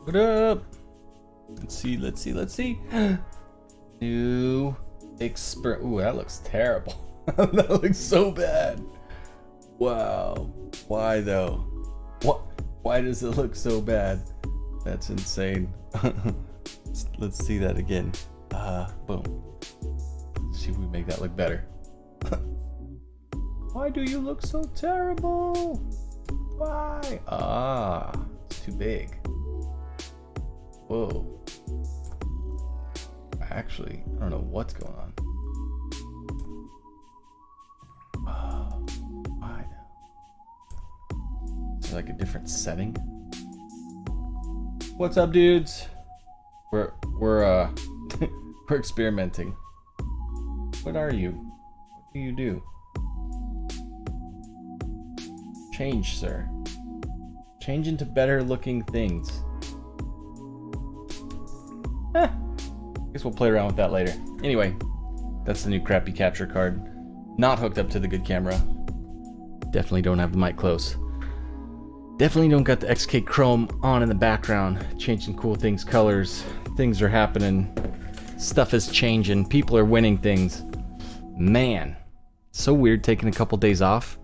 What up? Let's see. New Ooh, that looks terrible. That looks so bad. Wow. Why though? What? Why does it look so bad? That's insane. Let's see that again. Boom. Let's see if we make that look better. Why do you look so terrible? Why? It's too big. Whoa. Actually, I don't know what's going on. Why? Is there like a different setting? What's up, dudes? We're we're experimenting. What are you? What do you do? Change, sir. Change into better looking things. Guess we'll play around with that later. Anyway, that's the new crappy capture card. Not hooked up to the good camera. Definitely don't have the mic close. Definitely don't got the XK Chrome on in the background. Changing cool things, colors. Things are happening. Stuff is changing. People are winning things. Man, so weird taking a couple days off.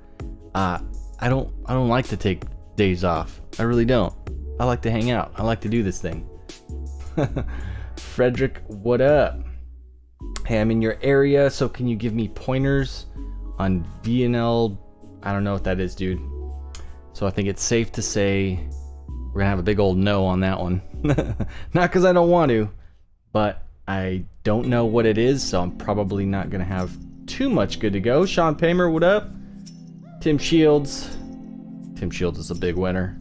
I don't like to take days off. I really don't. I like to hang out. I like to do this thing. Frederick, what up? Hey, I'm in your area, so can you give me pointers on VNL? I don't know what that is, dude. So I think it's safe to say we're gonna have a big old no on that one. Not because I don't want to, but I don't know what it is, so I'm probably not gonna have too much good to go. Sean Paymer, what up? Tim Shields. Tim Shields is a big winner.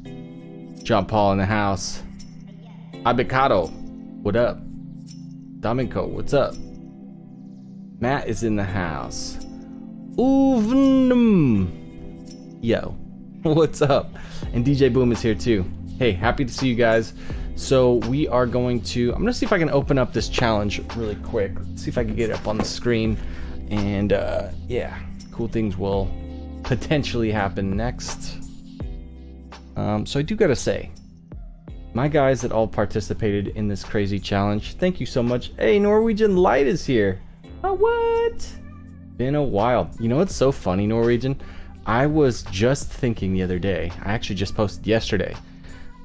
John Paul in the house. Abicado, what up? Dominico, what's up? Matt is in the house. Uvnum. Yo, what's up? And DJ Boom is here too. Hey, happy to see you guys. So we are going to, I'm gonna see if I can open up this challenge really quick. See if I can get it up on the screen. And yeah, cool things will potentially happen next. So I do gotta say, my guys that all participated in this crazy challenge, thank you so much. Hey, Norwegian Light is here. Oh, what? Been a while. You know what's so funny, Norwegian? I was just thinking the other day, I actually just posted yesterday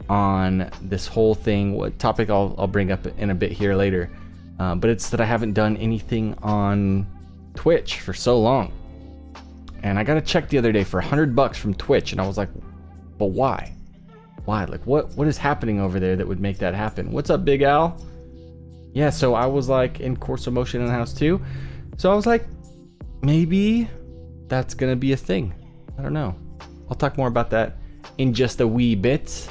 on this whole thing, what topic I'll bring up in a bit here later. But it's that I haven't done anything on Twitch for so long. And I got a check the other day for $100 from Twitch, and I was like, but why? Why? Like, what is happening over there that would make that happen? What's up, Big Al? Yeah, so I was like in Course of Motion in the house too. So I was like, maybe that's gonna be a thing. I don't know. I'll talk more about that in just a wee bit.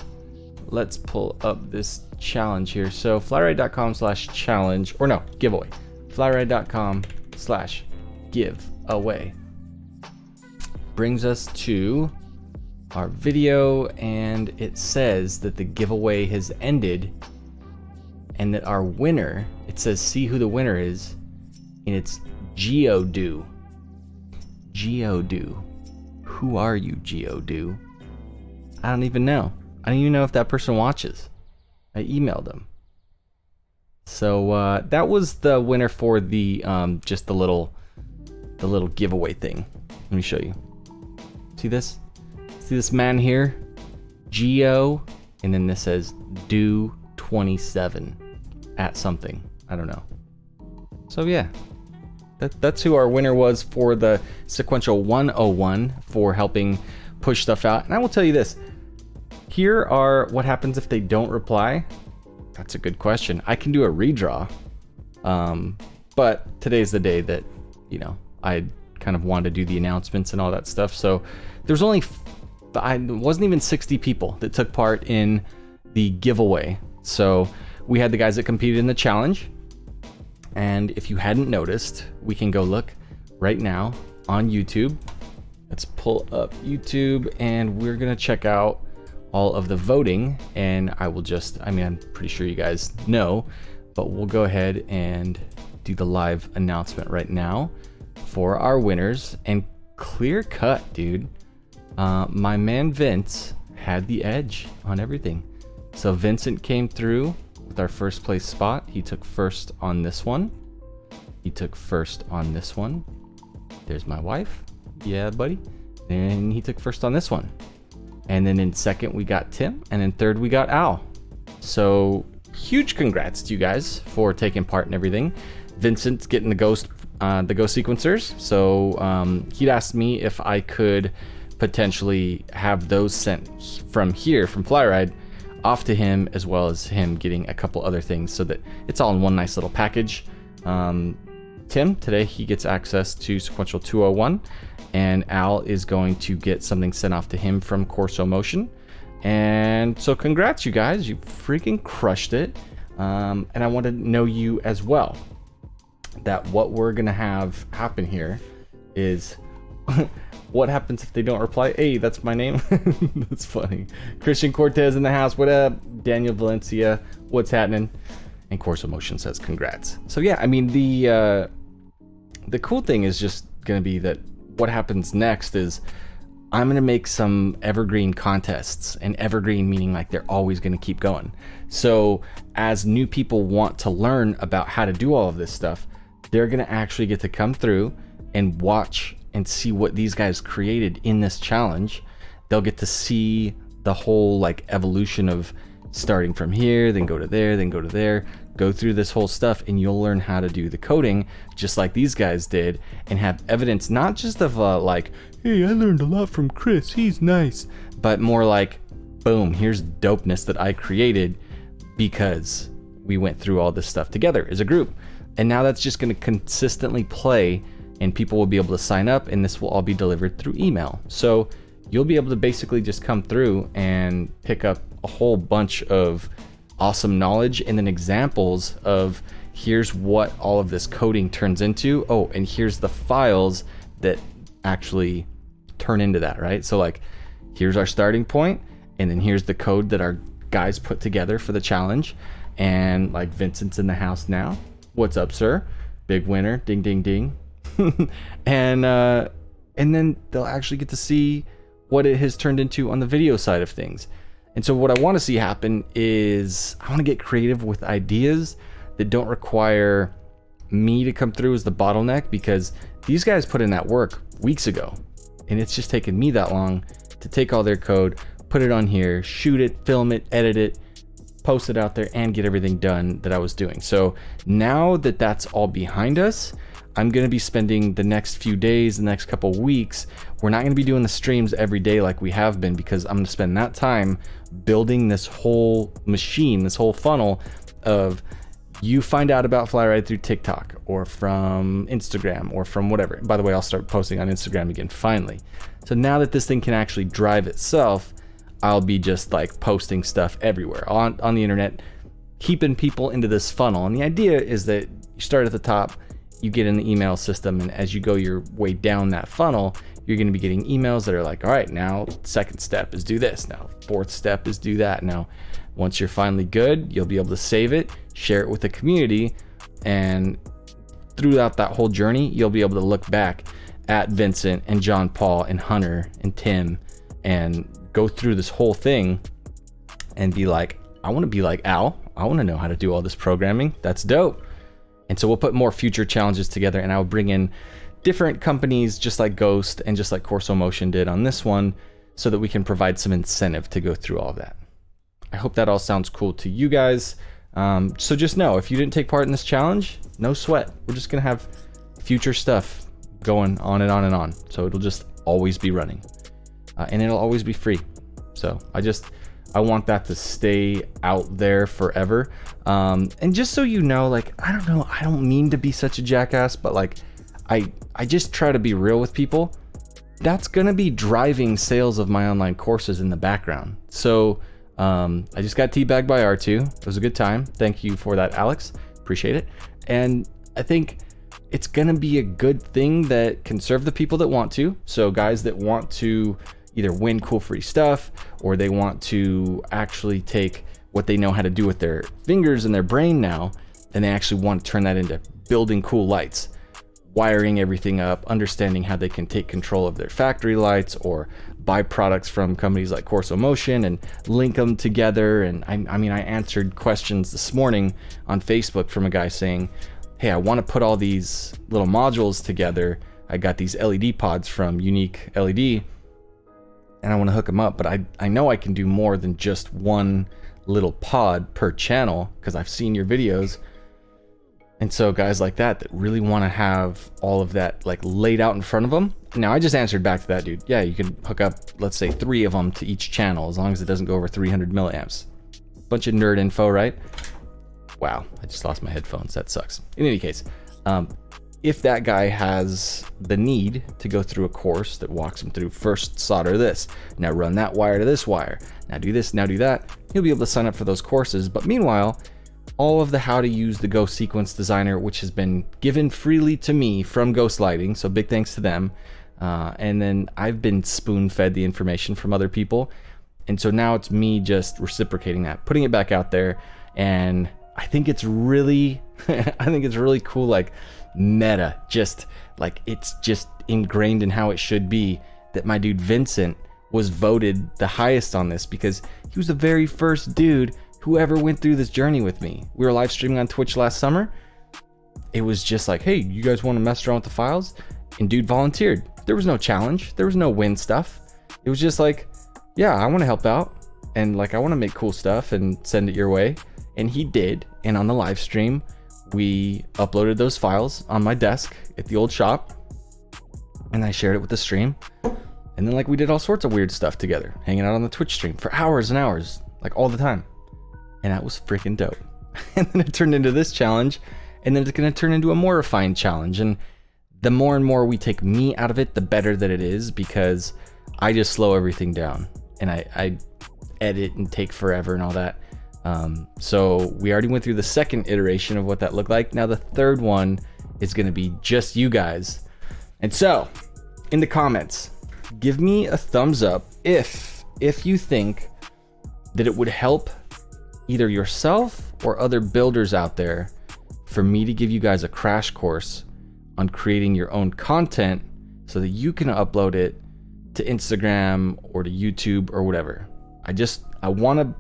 Let's pull up this challenge here. So flyride.com/challenge, or no, giveaway. flyride.com/giveaway brings us to our video, and it says that the giveaway has ended and that our winner, it says see who the winner is, and it's Geodo. Geodo. Who are you, Geodo? I don't even know. I don't even know if that person watches. I emailed them. So that was the winner for the just the little giveaway thing. Let me show you. See this? See this man here? Geo, and then this says do 27 at something. I don't know. So yeah, that's who our winner was for the Sequential 101 for helping push stuff out. And I will tell you this. Here are what happens if they don't reply. That's a good question. I can do a redraw. But today's the day that, you know, I kind of wanted to do the announcements and all that stuff. So there's only, it wasn't even 60 people that took part in the giveaway. So we had the guys that competed in the challenge. And if you hadn't noticed, we can go look right now on YouTube. Let's pull up YouTube and we're gonna check out all of the voting, and I will just, I mean, I'm pretty sure you guys know, but we'll go ahead and do the live announcement right now for our winners. And clear cut, dude. my man Vince had the edge on everything. So Vincent came through with our first place spot. He took first on this one. He took first on this one. There's my wife. Yeah, buddy. And he took first on this one. And then in second we got Tim, and in third we got Al. So huge congrats to you guys for taking part in everything. Vincent's getting the ghost sequencers. So he'd asked me if I could potentially have those sent from here, from Flyride, off to him, as well as him getting a couple other things, so that it's all in one nice little package. Tim, today he gets access to Sequential 201, and Al is going to get something sent off to him from Corso Motion. And so congrats, you guys, you freaking crushed it. And I want to know you as well, that what we're gonna have happen here is what happens if they don't reply? Hey, that's my name. That's funny. Christian Cortez in the house. What up? Daniel Valencia. What's happening? And Corso Motion says congrats. So yeah, I mean, the cool thing is just gonna be that what happens next is I'm gonna make some evergreen contests, and evergreen meaning like they're always gonna keep going. So as new people want to learn about how to do all of this stuff, they're gonna actually get to come through and watch and see what these guys created in this challenge. They'll get to see the whole like evolution of starting from here, then go to there, then go to there, go through this whole stuff, and you'll learn how to do the coding just like these guys did, and have evidence not just of like, hey, I learned a lot from Chris, he's nice, but more like, boom, here's dopeness that I created because we went through all this stuff together as a group. And now that's just going to consistently play, and people will be able to sign up, and this will all be delivered through email. So you'll be able to basically just come through and pick up a whole bunch of awesome knowledge, and then examples of here's what all of this coding turns into. Oh, and here's the files that actually turn into that, right? So like, here's our starting point, and then here's the code that our guys put together for the challenge. And like, Vincent's in the house now. What's up, sir? Big winner. Ding, ding, ding. And then they'll actually get to see what it has turned into on the video side of things. And so what I want to see happen is I want to get creative with ideas that don't require me to come through as the bottleneck, because these guys put in that work weeks ago, and it's just taken me that long to take all their code, put it on here, shoot it, film it, edit it, post it out there, and get everything done that I was doing. So now that that's all behind us, I'm going to be spending the next few days, the next couple weeks, we're not going to be doing the streams every day like we have been, because I'm going to spend that time building this whole machine, this whole funnel of, you find out about Flyride through TikTok or from Instagram or from whatever. By the way, I'll start posting on Instagram again finally. So now that this thing can actually drive itself, I'll be just like posting stuff everywhere on the internet, keeping people into this funnel. And the idea is that you start at the top, you get in the email system, and as you go your way down that funnel, you're going to be getting emails that are like, all right, now second step is do this, now fourth step is do that. Now once you're finally good, you'll be able to save it, share it with the community, and throughout that whole journey, you'll be able to look back at Vincent and John Paul and Hunter and Tim and go through this whole thing and be like, I want to be like Al. I want to know how to do all this programming. That's dope. And so we'll put more future challenges together, and I'll bring in different companies just like Ghost and just like Corso Motion did on this one, so that we can provide some incentive to go through all of that. I hope that all sounds cool to you guys. So just know, if you didn't take part in this challenge, no sweat. We're just going to have future stuff going on and on and on. So it'll just always be running, and it'll always be free. So I want that to stay out there forever. And just so you know, like, I don't know, I don't mean to be such a jackass, but like, I just try to be real with people. That's gonna be driving sales of my online courses in the background. So I just got teabagged by R2. It was a good time. Thank you for that, Alex. Appreciate it. And I think it's gonna be a good thing that can serve the people that want to. So guys that want to either win cool free stuff, or they want to actually take what they know how to do with their fingers and their brain now, and they actually want to turn that into building cool lights, wiring everything up, understanding how they can take control of their factory lights, or buy products from companies like Corso Motion and link them together. And I mean, I answered questions this morning on Facebook from a guy saying, hey, I want to put all these little modules together. I got these LED pods from Unique LED and I want to hook them up, but I know I can do more than just one little pod per channel because I've seen your videos. And so guys like that really want to have all of that like laid out in front of them. Now I just answered back to that dude. Yeah, you can hook up, let's say 3 of them to each channel as long as it doesn't go over 300 milliamps. Bunch of nerd info, right? Wow, I just lost my headphones. That sucks. In any case, if that guy has the need to go through a course that walks him through, first solder this, now run that wire to this wire, now do this, now do that, he'll be able to sign up for those courses. But meanwhile, all of the how to use the Ghost Sequence Designer, which has been given freely to me from Ghost Lighting, so big thanks to them. And then I've been spoon-fed the information from other people. And so now it's me just reciprocating that, putting it back out there. And I think it's really, I think it's really cool, like meta, just like it's just ingrained in how it should be that my dude Vincent was voted the highest on this because he was the very first dude who ever went through this journey with me. We were live streaming on Twitch last summer. It was just like, hey, you guys want to mess around with the files? And dude volunteered. There was no challenge. There was no win stuff. It was just like, yeah, I want to help out. And like, I want to make cool stuff and send it your way. And he did. And on the live stream, we uploaded those files on my desk at the old shop. And I shared it with the stream. And then like we did all sorts of weird stuff together, hanging out on the Twitch stream for hours and hours, like all the time. And that was freaking dope. And then it turned into this challenge, and then it's going to turn into a more refined challenge. And the more and more we take me out of it, the better that it is, because I just slow everything down and I edit and take forever and all that. So we already went through the second iteration of what that looked like. Now the third one is going to be just you guys. And so in the comments, give me a thumbs up if you think that it would help either yourself or other builders out there for me to give you guys a crash course on creating your own content so that you can upload it to Instagram or to YouTube or whatever. I want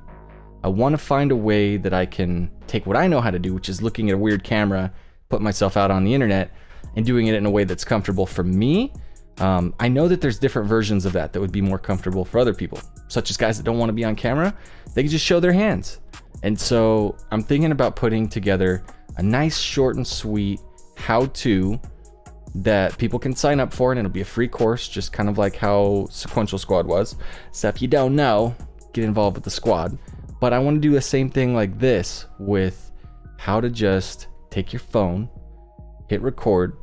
to find a way that I can take what I know how to do, which is looking at a weird camera, put myself out on the internet and doing it in a way that's comfortable for me. I know that there's different versions of that would be more comfortable for other people, such as guys that don't want to be on camera. They can just show their hands. And so I'm thinking about putting together a nice short and sweet how-to that people can sign up for, and it'll be a free course, just kind of like how Sequential Squad was. So if you don't know, get involved with the squad. But I want to do the same thing like this with how to just take your phone, hit record,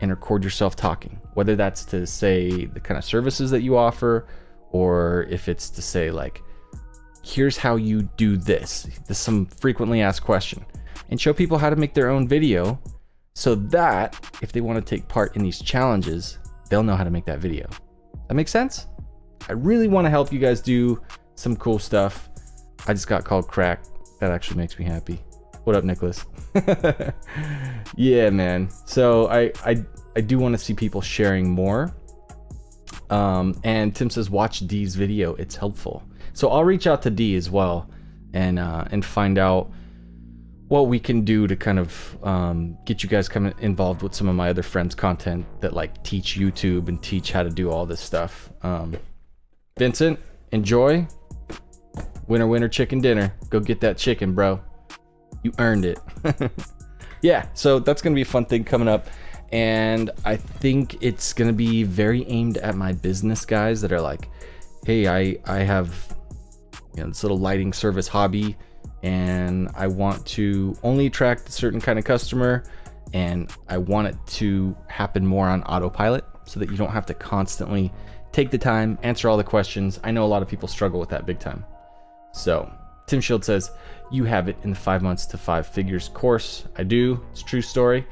and record yourself talking. Whether that's to say the kind of services that you offer, or if it's to say like, here's how you do this. This is some frequently asked question. And show people how to make their own video so that if they want to take part in these challenges, they'll know how to make that video. That makes sense? I really want to help you guys do some cool stuff. I just got called crack. That actually makes me happy. What up, Nicholas? Yeah, man. So I do want to see people sharing more. And Tim says, watch D's video. It's helpful. So I'll reach out to D as well and find out what we can do to kind of get you guys coming involved with some of my other friends' content that like teach YouTube and teach how to do all this stuff. Vincent, enjoy. Winner, winner, chicken dinner. Go get that chicken, bro. You earned it. Yeah, so that's going to be a fun thing coming up. And I think it's going to be very aimed at my business guys that are like, hey, I have this little lighting service hobby, and I want to only attract a certain kind of customer, and I want it to happen more on autopilot so that you don't have to constantly take the time, answer all the questions. I know a lot of people struggle with that big time. So Tim Shield says, you have it in the 5 months to 5 figures course. I do. It's a true story.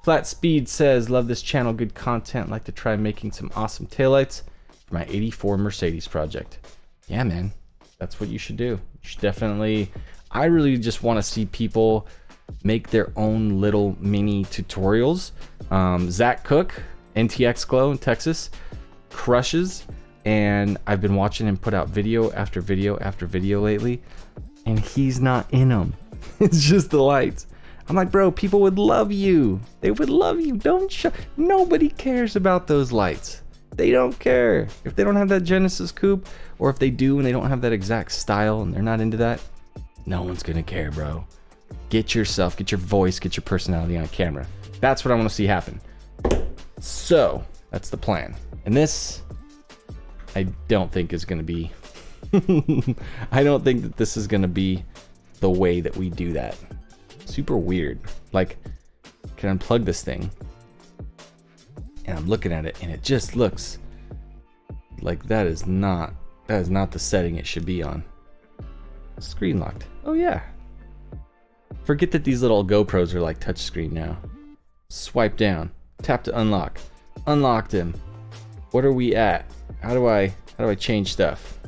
Flat Speed says, love this channel, good content. Like to try making some awesome taillights for my 84 Mercedes project. Yeah, man, that's what you should do. You should definitely, I really just want to see people make their own little mini tutorials. Zach Cook, NTX Glow in Texas, crushes. and I've been watching him put out video after video after video lately, and he's not in them. It's just the lights. I'm like, bro, people would love you. They would love you. Don't show. Nobody cares about those lights. They don't care. If they don't have that Genesis coupe, or if they do and they don't have that exact style and they're not into that, no one's gonna care, bro. Get yourself, get your voice, get your personality on camera. That's what I want to see happen. So that's the plan. And this, I don't think is gonna be, I don't think that this is gonna be the way that we do that. Super weird. Like, can unplug this thing, and I'm looking at it, and it just looks like that is not the setting it should be on. Screen locked. Oh yeah. Forget that these little GoPros are like touchscreen now. Swipe down, tap to unlock. Unlocked him. What are we at? How do I change stuff?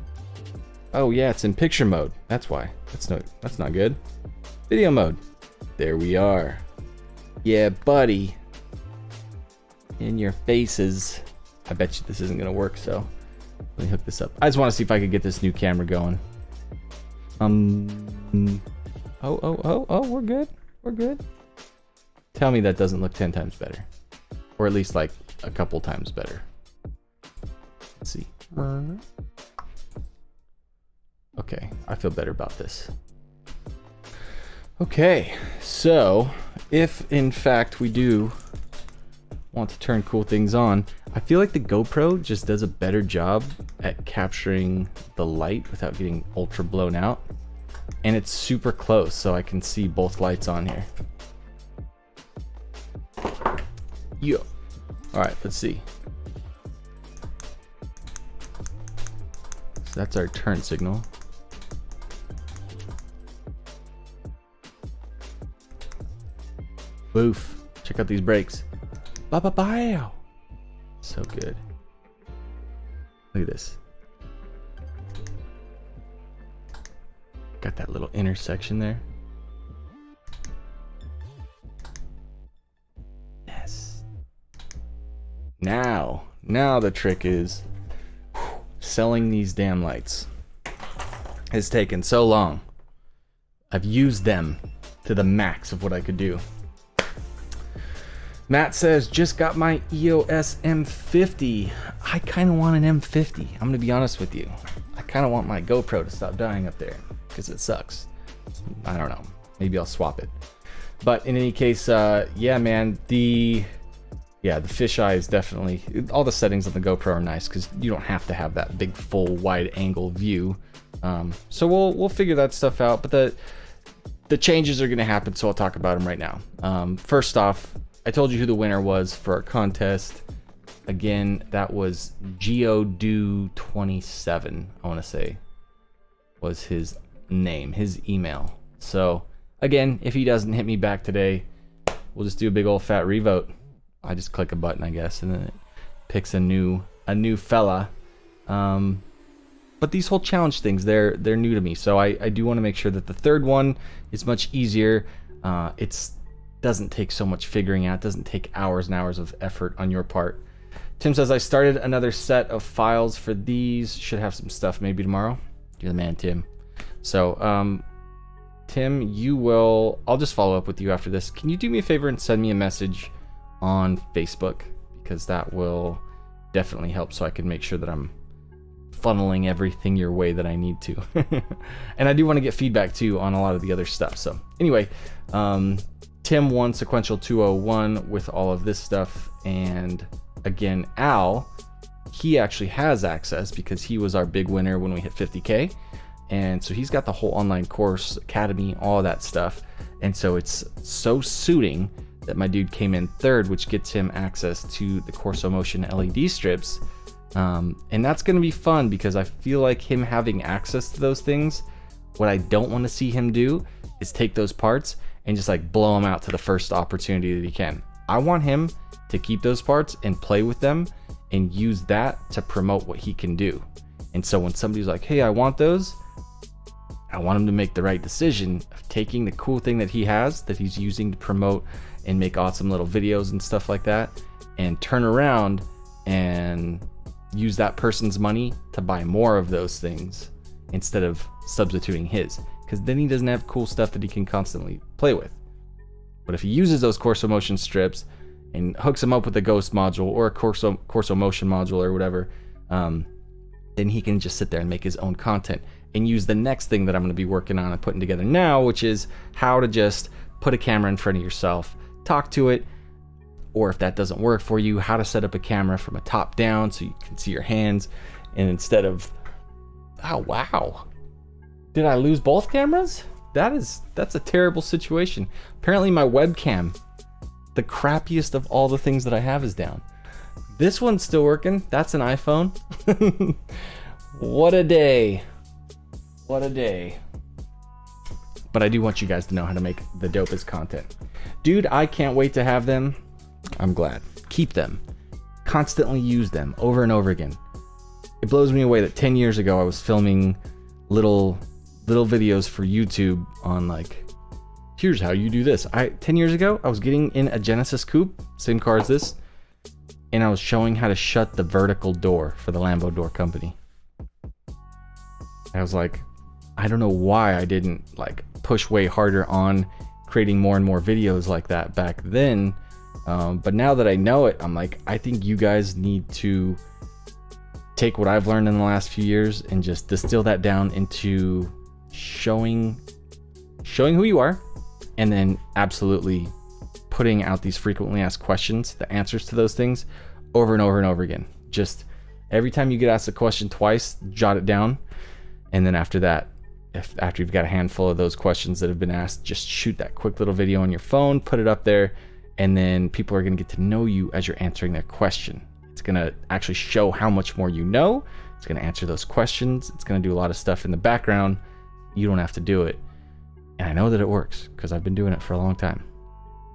Oh yeah, it's in picture mode. That's why. That's not good. Video mode. There we are. Yeah, buddy. In your faces. I bet you this isn't gonna work, so let me hook this up. I just want to see if I could get this new camera going. Oh, we're good. We're good. Tell me that doesn't look 10 times better. Or at least like a couple times better. Let's see. Okay, I feel better about this. Okay, so if in fact we do want to turn cool things on, I feel like the GoPro just does a better job at capturing the light without getting ultra blown out. And it's super close, so I can see both lights on here. Yo. All right, let's see. So that's our turn signal. Boof. Check out these brakes. Ba-ba-bow. So good. Look at this. Got that little intersection there. Yes. Now the trick is selling these damn lights. It's taken so long. I've used them to the max of what I could do. Matt says, just got my EOS M50. I kind of want an M50. I'm gonna be honest with you. I kind of want my GoPro to stop dying up there because it sucks. I don't know. Maybe I'll swap it. But in any case, yeah, man, the fisheye is definitely, all the settings on the GoPro are nice because you don't have to have that big full wide angle view. So we'll figure that stuff out. But the changes are gonna happen, so I'll talk about them right now. First off, I told you who the winner was for our contest. Again, that was Geodo27, I want to say, was his name, his email. So again, if he doesn't hit me back today, we'll just do a big old fat revote. I just click a button, I guess, and then it picks a new fella. But these whole challenge things, they're new to me, so I do want to make sure that the third one is much easier. It's doesn't take so much figuring out, doesn't take hours and hours of effort on your part. Tim says, I started another set of files for these. Should have some stuff maybe tomorrow. You're the man, Tim. So, Tim, I'll just follow up with you after this. Can you do me a favor and send me a message on Facebook? Because that will definitely help so I can make sure that I'm funneling everything your way that I need to. And I do want to get feedback too on a lot of the other stuff. So anyway, Tim won Sequential 201 with all of this stuff, and again, Al, he actually has access because he was our big winner when we hit 50K, and so he's got the whole online course, academy, all of that stuff, and so it's so suiting that my dude came in third, which gets him access to the Corso Motion LED strips, and that's going to be fun because I feel like him having access to those things, what I don't want to see him do is take those parts and just like blow them out to the first opportunity that he can. I want him to keep those parts and play with them and use that to promote what he can do. And so when somebody's like, hey, I want those, I want him to make the right decision of taking the cool thing that he has, that he's using to promote and make awesome little videos and stuff like that, and turn around and use that person's money to buy more of those things instead of substituting his, because then he doesn't have cool stuff that he can constantly play with. But if he uses those Corso Motion strips and hooks them up with a Ghost module or a Corso Motion module or whatever, then he can just sit there and make his own content and use the next thing that I'm going to be working on and putting together now, which is how to just put a camera in front of yourself, talk to it, or if that doesn't work for you, how to set up a camera from a top down so you can see your hands, and instead of, oh wow, did I lose both cameras? That's a terrible situation. Apparently my webcam, the crappiest of all the things that I have, is down. This one's still working. That's an iPhone. What a day. What a day. But I do want you guys to know how to make the dopest content. Dude, I can't wait to have them. I'm glad. Keep them. Constantly use them over and over again. It blows me away that 10 years ago I was filming little videos for YouTube on like, here's how you do this. 10 years ago, I was getting in a Genesis coupe, same car as this, and I was showing how to shut the vertical door for the Lambo door company. I was like, I don't know why I didn't like push way harder on creating more and more videos like that back then. But now that I know it, I'm like, I think you guys need to take what I've learned in the last few years and just distill that down into showing who you are, and then absolutely putting out these frequently asked questions, the answers to those things, over and over and over again. Just every time you get asked a question twice, jot it down, and then after that, after you've got a handful of those questions that have been asked, just shoot that quick little video on your phone, put it up there, and then people are going to get to know you as you're answering their question. It's going to actually show how much more you know. It's going to answer those questions. It's going to do a lot of stuff in the background. You don't have to do it. And I know that it works because I've been doing it for a long time.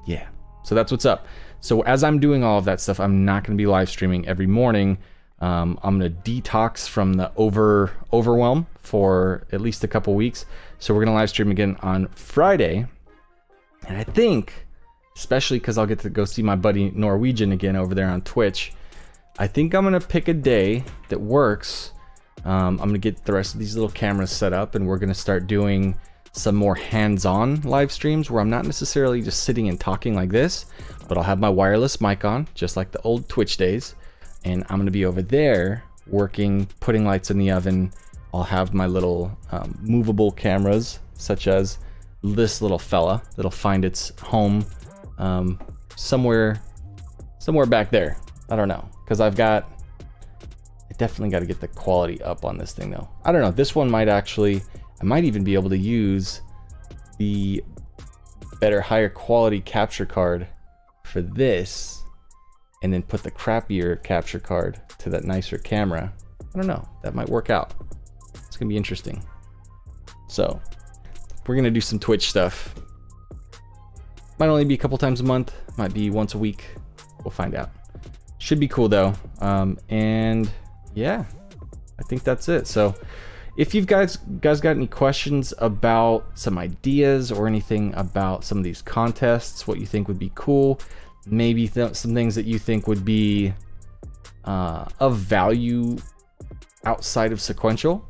Yeah. So that's what's up. So as I'm doing all of that stuff, I'm not going to be live streaming every morning. I'm going to detox from the overwhelm for at least a couple weeks. So we're going to live stream again on Friday. And I think, especially because I'll get to go see my buddy Norwegian again over there on Twitch, I think I'm going to pick a day that works. I'm going to get the rest of these little cameras set up, and we're going to start doing some more hands-on live streams where I'm not necessarily just sitting and talking like this, but I'll have my wireless mic on, just like the old Twitch days, and I'm going to be over there working, putting lights in the oven. I'll have my little movable cameras, such as this little fella that'll find its home somewhere back there. I don't know, because I definitely got to get the quality up on this thing though. I don't know, this one might actually, I might even be able to use the better, higher quality capture card for this, and then put the crappier capture card to that nicer camera. I don't know, that might work out. It's gonna be interesting. So we're gonna do some Twitch stuff. Might only be a couple times a month, might be once a week. We'll find out. Should be cool though. And yeah, I think that's it. So if you guys got any questions about some ideas or anything about some of these contests, what you think would be cool, maybe some things that you think would be of value outside of Sequential,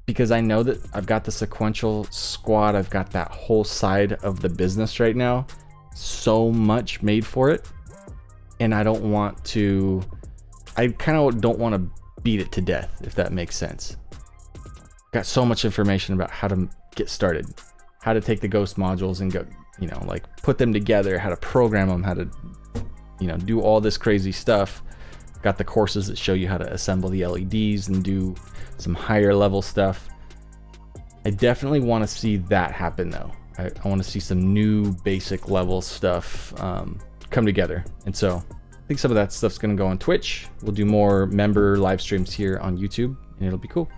because I know that I've got the Sequential squad, I've got that whole side of the business right now, so much made for it, and I don't want to, I kind of don't want to beat it to death, if that makes sense. Got so much information about how to get started, how to take the Ghost modules and go, you know, like put them together, how to program them, how to, you know, do all this crazy stuff. Got the courses that show you how to assemble the LEDs and do some higher level stuff. I definitely want to see that happen though. I want to see some new basic level stuff come together. And so I think some of that stuff's going to go on Twitch. We'll do more member live streams here on YouTube, and it'll be cool.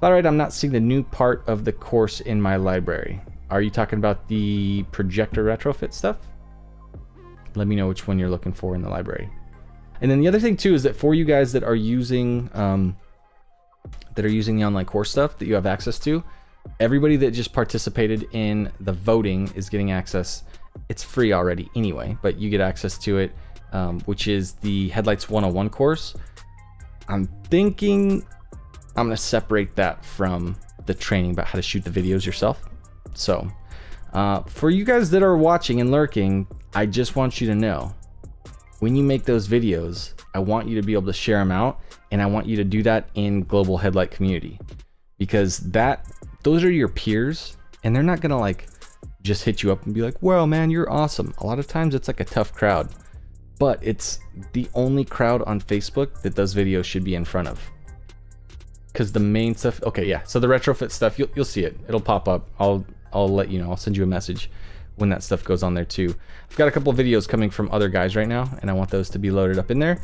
All right, I'm not seeing the new part of the course in my library. Are you talking about the projector retrofit stuff? Let me know which one you're looking for in the library. And then the other thing too is that for you guys that are using the online course stuff that you have access to, everybody that just participated in the voting is getting access. It's free already anyway, but you get access to it, which is the Headlights 101 course. I'm thinking I'm gonna separate that from the training about how to shoot the videos yourself. So for you guys that are watching and lurking, I just want you to know, when you make those videos, I want you to be able to share them out, and I want you to do that in global headlight community, because those are your peers, and they're not gonna like just hit you up and be like, well man, you're awesome. A lot of times it's like a tough crowd, but it's the only crowd on Facebook that those videos should be in front of. Because the main stuff, okay, yeah, so the retrofit stuff, you'll see it. It'll pop up. I'll let you know. I'll send you a message when that stuff goes on there too. I've got a couple of videos coming from other guys right now, and I want those to be loaded up in there.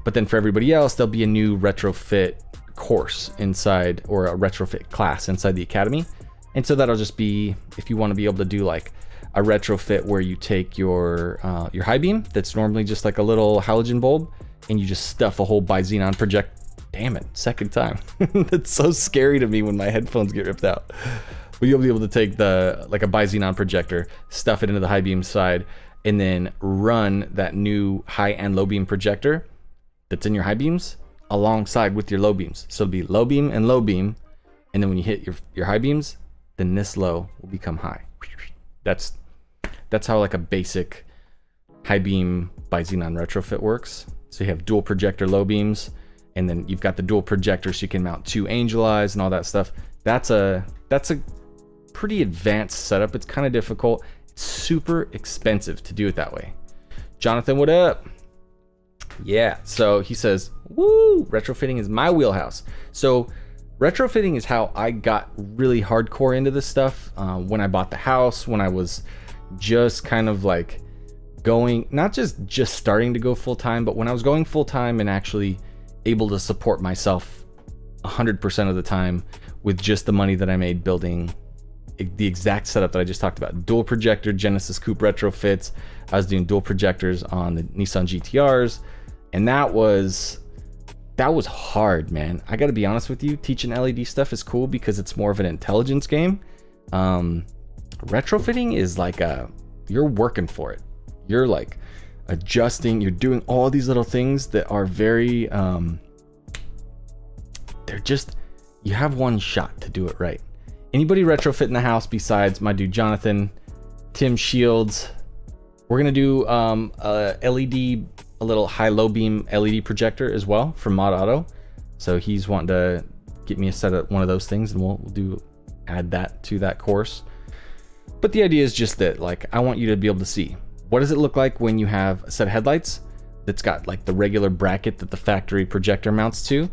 But then for everybody else, there'll be a new retrofit course inside, or a retrofit class inside the academy. And so that'll just be, if you want to be able to do like a retrofit where you take your high beam that's normally just like a little halogen bulb, and you just stuff a whole bi-xenon project. Damn it, second time. That's so scary to me when my headphones get ripped out. But you'll be able to take like a bi-xenon projector, stuff it into the high beam side, and then run that new high and low beam projector that's in your high beams alongside with your low beams. So it'll be low beam and low beam, and then when you hit your high beams, then this low will become high. That's how like a basic high beam bi-xenon retrofit works. So you have dual projector low beams, and then you've got the dual projector so you can mount 2 angel eyes and all that stuff. That's a pretty advanced setup. It's kind of difficult. It's super expensive to do it that way. Jonathan, what up? Yeah, so he says, woo, retrofitting is my wheelhouse. So retrofitting is how I got really hardcore into this stuff. When I bought the house, when I was just kind of like going, not just starting to go full time, but when I was going full time and actually able to support myself 100% of the time with just the money that I made building the exact setup that I just talked about. Dual projector Genesis Coupe retrofits. I was doing dual projectors on the Nissan GTRs, and that was hard, man. I gotta be honest with you, teaching LED stuff is cool because it's more of an intelligence game. Retrofitting is like you're working for it. You're like adjusting, you're doing all these little things that are very they're just, you have one shot to do it right. Anybody retrofit in the house besides my dude Jonathan, Tim Shields? We're gonna do a little high-low beam LED projector as well from Mod Auto. So he's wanting to get me a set of one of those things, and we'll add that to that course. But the idea is just that, like, I want you to be able to see, what does it look like when you have a set of headlights that's got like the regular bracket that the factory projector mounts to?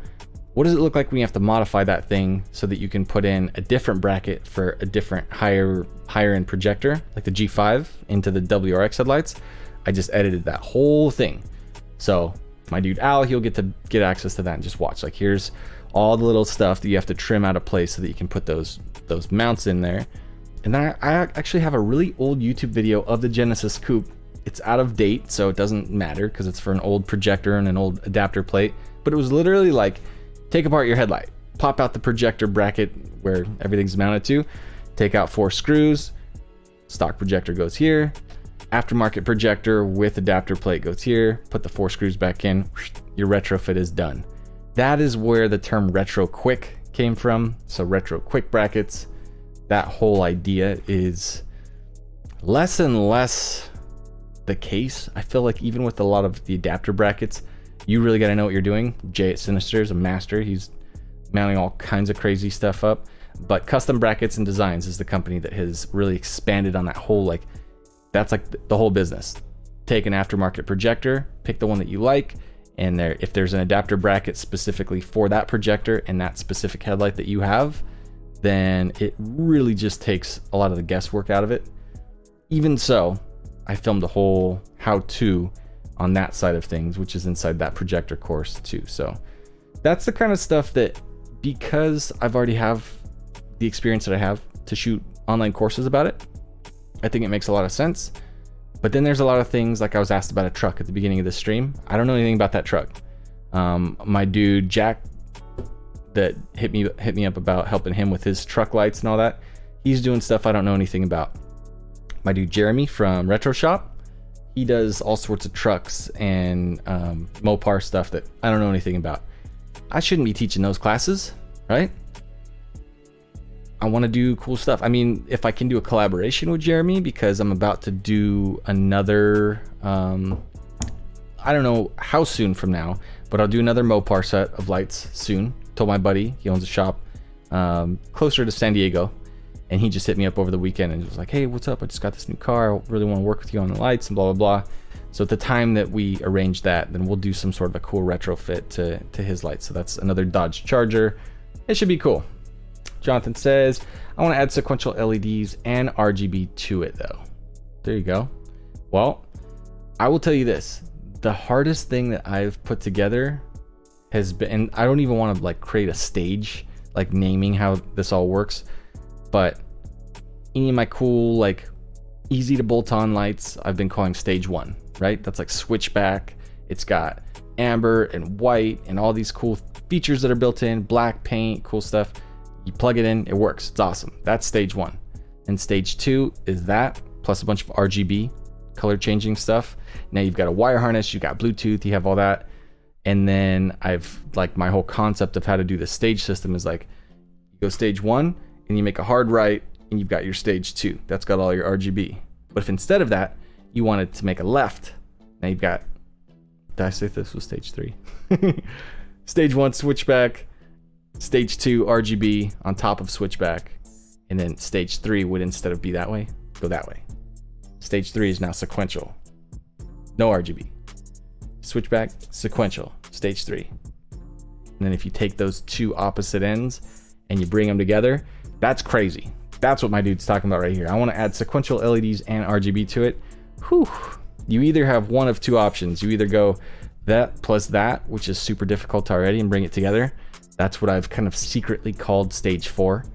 What does it look like when you have to modify that thing so that you can put in a different bracket for a different higher end projector, like the G5 into the WRX headlights? I just edited that whole thing. So my dude Al, he'll get access to that and just watch. Like, here's all the little stuff that you have to trim out of place so that you can put those mounts in there. And then I actually have a really old YouTube video of the Genesis Coupe. It's out of date, so it doesn't matter because it's for an old projector and an old adapter plate. But it was literally like, take apart your headlight, pop out the projector bracket where everything's mounted to, take out 4 screws, stock projector goes here, aftermarket projector with adapter plate goes here, put the 4 screws back in, your retrofit is done. That is where the term retro quick came from. So retro quick brackets, that whole idea is less and less the case. I feel like even with a lot of the adapter brackets, you really got to know what you're doing. Jay at Sinister is a master. He's mounting all kinds of crazy stuff up. But Custom Brackets and Designs is the company that has really expanded on that whole, like, that's like the whole business. Take an aftermarket projector, pick the one that you like, and if there's an adapter bracket specifically for that projector and that specific headlight that you have, then it really just takes a lot of the guesswork out of it. Even so, I filmed a whole how-to on that side of things, which is inside that projector course too. So that's the kind of stuff that, because I've already have the experience that I have to shoot online courses about it, I think it makes a lot of sense. But then there's a lot of things, like I was asked about a truck at the beginning of this stream. I don't know anything about that truck. My dude Jack that hit me up about helping him with his truck lights and all that, he's doing stuff I don't know anything about. My dude Jeremy from Retro Shop, he does all sorts of trucks and Mopar stuff that I don't know anything about. I shouldn't be teaching those classes, right? I want to do cool stuff. I mean, if I can do a collaboration with Jeremy, because I'm about to do another, I don't know how soon from now, but I'll do another Mopar set of lights soon. Told my buddy, he owns a shop closer to San Diego, and he just hit me up over the weekend and was like, hey, what's up? I just got this new car. I really want to work with you on the lights and blah, blah, blah. So at the time that we arrange that, then we'll do some sort of a cool retrofit to his lights. So that's another Dodge Charger. It should be cool. Jonathan says, I want to add sequential LEDs and RGB to it though. There you go. Well, I will tell you this. The hardest thing that I've put together has been, and I don't even want to like create a stage, like naming how this all works, but any of my cool, like easy to bolt on lights, I've been calling stage 1, right? That's like switchback. It's got amber and white and all these cool features that are built in, black paint, cool stuff. You plug it in, it works. It's awesome. That's stage 1. And stage 2 is that plus a bunch of RGB color changing stuff. Now you've got a wire harness, you got Bluetooth, you have all that. And then I've like my whole concept of how to do the stage system is like you go stage 1 and you make a hard right and you've got your stage 2. That's got all your RGB. But if instead of that, you wanted to make a left, now you've got, did I say this was stage 3? Stage 1 switchback, stage 2 RGB on top of switchback, and then stage 3 would, instead of be that way, go that way. Stage 3 is now sequential, no RGB. Switchback, sequential, stage 3. And then if you take those two opposite ends and you bring them together, that's crazy. That's what my dude's talking about right here. I want to add sequential LEDs and RGB to it. Whew. You either have one of two options. You either go that plus that, which is super difficult already, and bring it together. That's what I've kind of secretly called stage 4.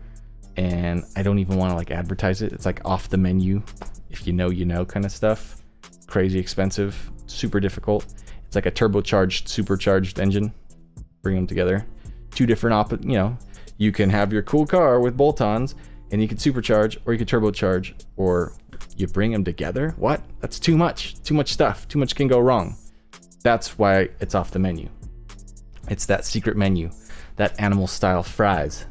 And I don't even want to like advertise it. It's like off the menu. If you know, you know kind of stuff. Crazy expensive, super difficult. It's like a turbocharged, supercharged engine. Bring them together. Two different you can have your cool car with bolt-ons and you can supercharge, or you can turbocharge, or you bring them together. What? That's too much stuff. Too much can go wrong. That's why it's off the menu. It's that secret menu, that animal style fries,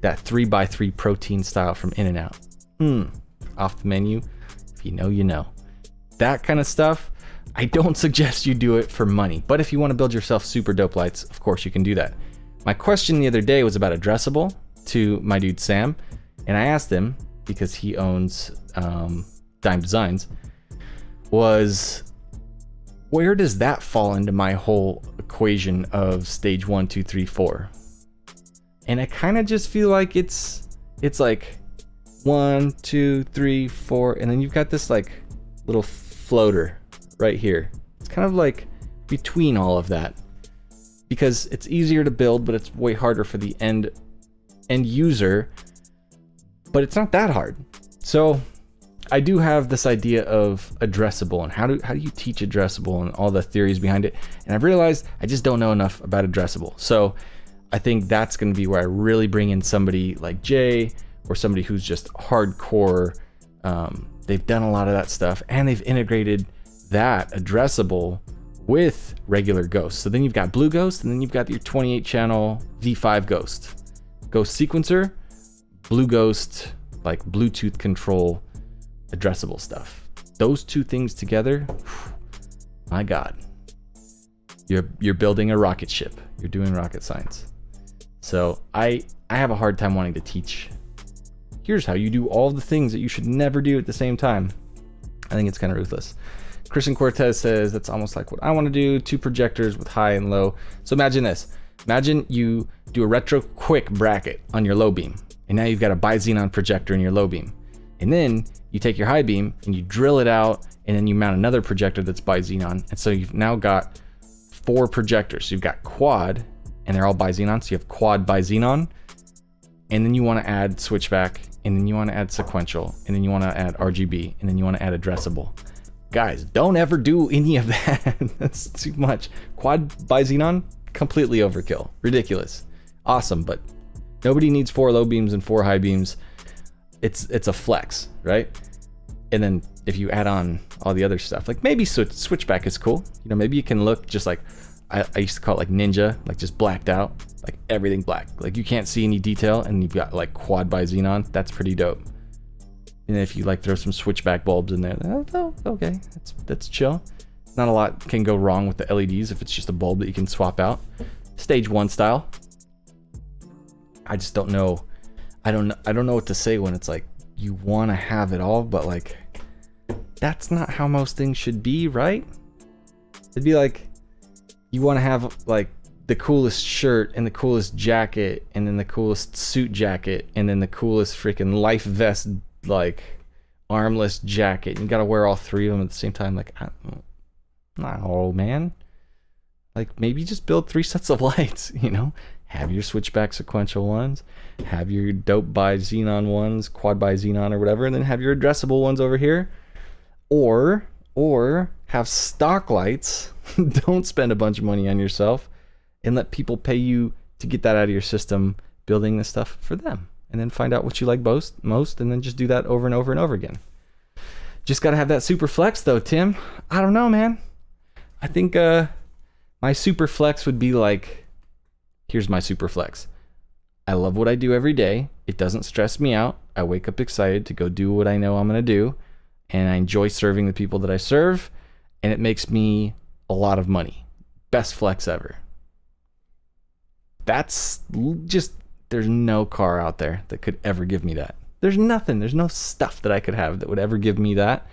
that 3x3 protein style from In-N-Out. Off the menu. If you know, you know. That kind of stuff, I don't suggest you do it for money. But if you want to build yourself super dope lights, of course you can do that. My question the other day was about addressable to my dude Sam. And I asked him, because he owns Dime Designs, was where does that fall into my whole equation of stage 1, 2, 3, 4? And I kind of just feel like it's like 1, 2, 3, 4, and then you've got this like little floater right here. It's kind of like between all of that, because it's easier to build, but it's way harder for the end user. But it's not that hard. So I do have this idea of addressable and how do you teach addressable and all the theories behind it. And I've realized I just don't know enough about addressable. So I think that's going to be where I really bring in somebody like Jay, or somebody who's just hardcore. They've done a lot of that stuff and they've integrated that addressable with regular Ghost. So then you've got Blue Ghost, and then you've got your 28 channel V5 Ghost sequencer, Blue Ghost, like Bluetooth control, addressable stuff. Those two things together, my God, you're building a rocket ship. You're doing rocket science. So I have a hard time wanting to teach. Here's how you do all the things that you should never do at the same time. I think it's kind of ruthless. Christian Cortez says that's almost like what I want to do. 2 projectors with high and low. So imagine this. Imagine you do a retro quick bracket on your low beam, and now you've got a bi-xenon projector in your low beam. And then you take your high beam and you drill it out, and then you mount another projector that's bi-xenon. And so you've now got 4 projectors. So you've got quad, and they're all bi-xenon. So you have quad bi-xenon, and then you want to add switchback, and then you want to add sequential, and then you want to add RGB, and then you want to add addressable. Guys, don't ever do any of that. That's too much. Quad bi-xenon, completely overkill. Ridiculous. Awesome, but nobody needs 4 low beams and 4 high beams. It's a flex, right? And then if you add on all the other stuff, like maybe switchback is cool. Maybe you can look just like I used to call it like ninja, like just blacked out, like everything black. Like you can't see any detail, and you've got like quad by xenon. That's pretty dope. And if you like throw some switchback bulbs in there, oh, okay, that's chill. Not a lot can go wrong with the LEDs if it's just a bulb that you can swap out. Stage 1 style. I just don't know. I don't know what to say when it's like you want to have it all, but like that's not how most things should be, right? It'd be like you want to have like the coolest shirt and the coolest jacket and then the coolest suit jacket and then the coolest freaking life vest, like armless jacket. You got to wear all three of them at the same time. Like, no, man. Like maybe just build 3 sets of lights, you know? Have your switchback sequential ones, have your dope by xenon ones, quad by xenon or whatever, and then have your addressable ones over here. Or have stock lights. Don't spend a bunch of money on yourself and let people pay you to get that out of your system, building this stuff for them. And then find out what you like most and then just do that over and over and over again. Just got to have that super flex though, Tim. I don't know, man. I think my super flex would be like, here's my super flex. I love what I do every day. It doesn't stress me out. I wake up excited to go do what I know I'm going to do. And I enjoy serving the people that I serve. And it makes me a lot of money. Best flex ever. That's just, there's no car out there that could ever give me that. There's nothing. There's no stuff that I could have that would ever give me that.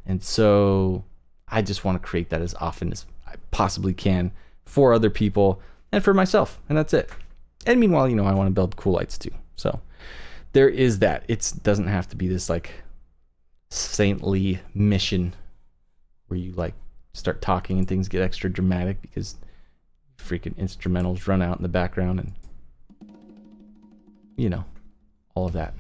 And so I just want to create that as often as I possibly can for other people and for myself. And that's it. And meanwhile, you know, I want to build cool lights too. So there is that. It doesn't have to be this like saintly mission where you like start talking and things get extra dramatic because freaking instrumentals run out in the background and, you know, all of that.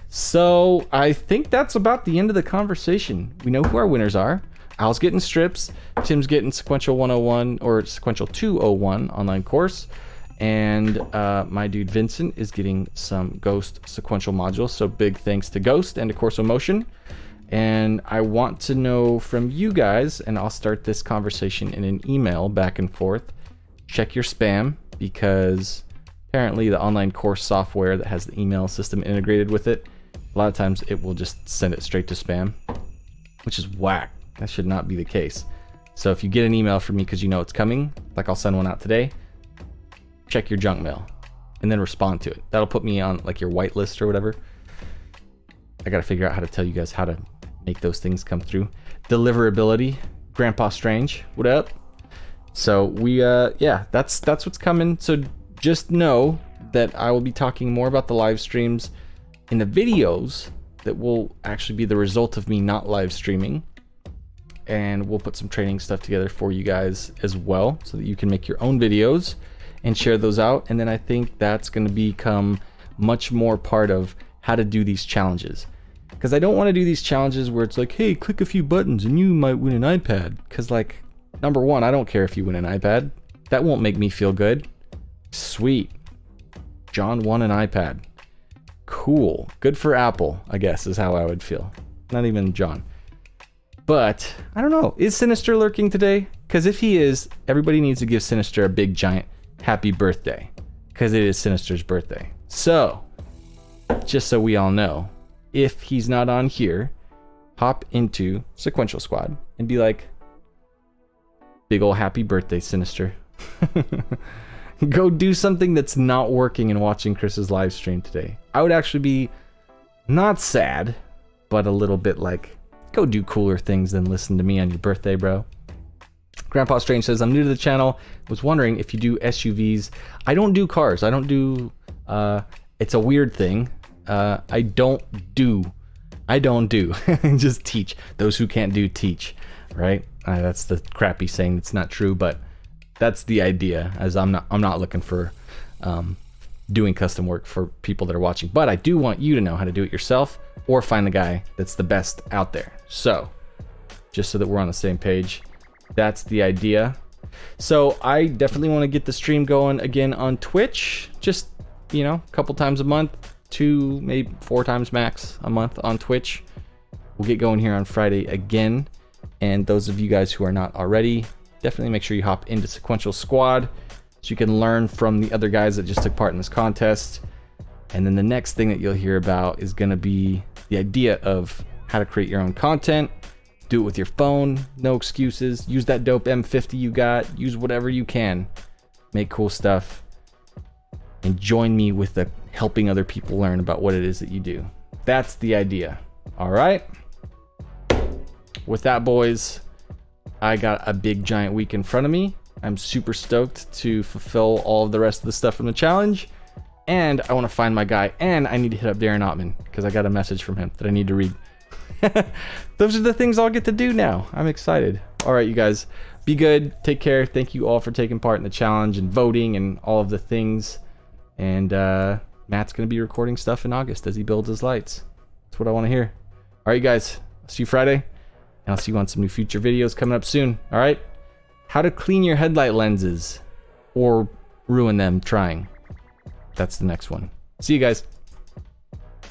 So I think that's about the end of the conversation. We know who our winners are. Al's getting strips. Tim's getting Sequential 101 or Sequential 201 online course. And my dude Vincent is getting some Ghost sequential modules. So big thanks to Ghost and to Corso Motion. And I want to know from you guys, and I'll start this conversation in an email back and forth. Check your spam, because apparently the online course software that has the email system integrated with it, a lot of times it will just send it straight to spam, which is whack. That should not be the case. So if you get an email from me because you know it's coming, like I'll send one out today, check your junk mail and then respond to it. That'll put me on like your whitelist or whatever. I got to figure out how to tell you guys how to make those things come through. Deliverability, Grandpa Strange, what up? So we, yeah, that's what's coming. So just know that I will be talking more about the live streams in the videos that will actually be the result of me not live streaming. And we'll put some training stuff together for you guys as well so that you can make your own videos and share those out. And then I think that's going to become much more part of how to do these challenges. Because I don't want to do these challenges where it's like, hey, click a few buttons and you might win an iPad. Because like, number one, I don't care if you win an iPad. That won't make me feel good. Sweet. John won an iPad. Cool. Good for Apple, I guess, is how I would feel. Not even John. But, I don't know. Is Sinister lurking today? Because if he is, everybody needs to give Sinister a big, giant happy birthday. Because it is Sinister's birthday. So, just so we all know, if he's not on here, hop into Sequential Squad and be like, big ol' happy birthday, Sinister. Go do something that's not working and watching Chris's live stream today. I would actually be not sad, but a little bit like, go do cooler things than listen to me on your birthday, bro. Grandpa Strange says, I'm new to the channel. Was wondering if you do SUVs. I don't do cars. I don't do, it's a weird thing. I don't do. Just teach. Those who can't do, teach. Right? That's the crappy saying that's not true, but that's the idea, as I'm not looking for doing custom work for people that are watching. But I do want you to know how to do it yourself or find the guy that's the best out there. So, just so that we're on the same page, that's the idea. So I definitely want to get the stream going again on Twitch. Just, you know, a couple times a month, 2, maybe 4 times max a month on Twitch. We'll get going here on Friday again. And those of you guys who are not already, definitely make sure you hop into Sequential Squad so you can learn from the other guys that just took part in this contest. And then the next thing that you'll hear about is gonna be the idea of how to create your own content. Do it with your phone, no excuses. Use that dope M50 you got, use whatever you can. Make cool stuff. And join me with the helping other people learn about what it is that you do. That's the idea. All right. With that, boys, I got a big giant week in front of me. I'm super stoked to fulfill all of the rest of the stuff from the challenge. And I want to find my guy. And I need to hit up Darren Ottman because I got a message from him that I need to read. Those are the things I'll get to do now. I'm excited. All right, you guys, be good. Take care. Thank you all for taking part in the challenge and voting and all of the things. And Matt's going to be recording stuff in August as he builds his lights. That's what I want to hear. All right, you guys, I'll see you Friday. And I'll see you on some new future videos coming up soon. All right? How to clean your headlight lenses or ruin them trying. That's the next one. See you guys.